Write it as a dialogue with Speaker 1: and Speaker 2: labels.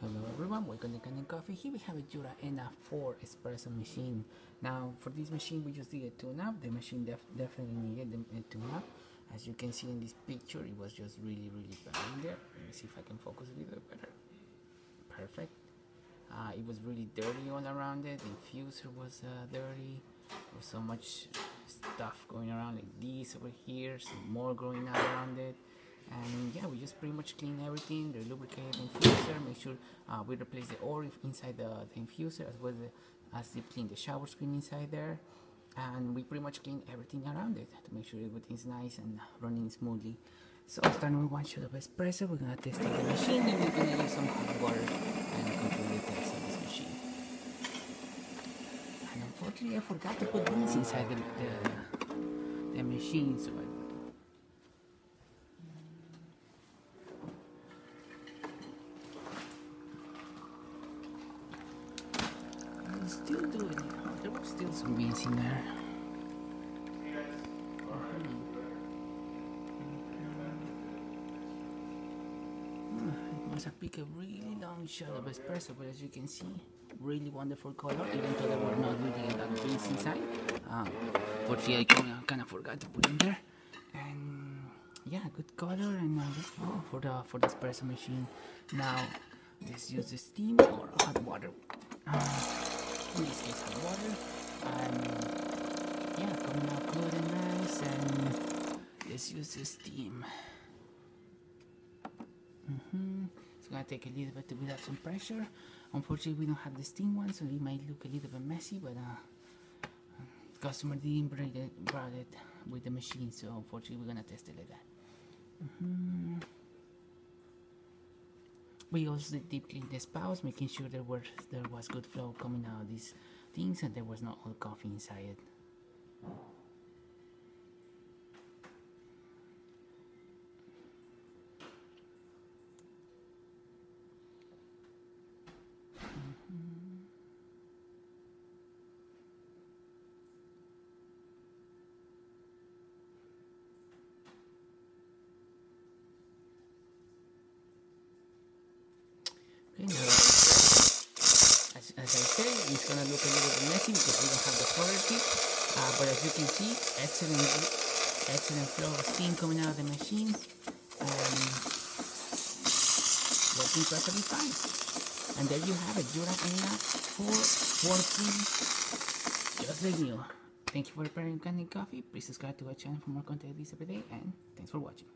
Speaker 1: Hello everyone, welcome to Canning Coffee. Here we have a Jura N4 espresso machine. Now for this machine we just did a tune-up. The machine definitely needed a tune-up. As you can see in this picture, it was just really bad in there. Let me see if I can focus a little bit better. Perfect. It was really dirty all around it. The infuser was dirty. There was so much stuff going around like this over here, some more growing out around it. And yeah, we just pretty much clean everything, the lubricated infuser, make sure we replace the oil inside the infuser, as well as deep clean the shower screen inside there. And we pretty much clean everything around it to make sure everything's nice and running smoothly. So starting with one shot of espresso, we're gonna test the machine, and we're gonna use some hot water and complete the test of this machine. And unfortunately I forgot to put beans inside the machine, so still doing it. There were still some beans in there. It must have picked a really long shot of espresso, but as you can see, really wonderful color, even though there were not really a lot of beans inside. Fortunately, I kind of forgot to put in there. And yeah, good color and for the espresso machine. Now let's use the steam or hot water. In this case, hot water, and yeah, coming out good and nice. And let's use the steam. It's gonna take a little bit to build up some pressure. Unfortunately, we don't have the steam one, so it might look a little bit messy, but customer didn't brought it with the machine, so unfortunately we're gonna test it like that. We also deep cleaned the spouts, making sure there was good flow coming out of these things and there was not all coffee inside it. Okay, now, as I said, it's gonna look a little bit messy because we don't have the powder tip, but as you can see, excellent flow of steam coming out of the machine, and working perfectly fine. And there you have it, Jura N4 working just like new. Thank you for preparing Canning Coffee. Please subscribe to our channel for more content every day, and thanks for watching.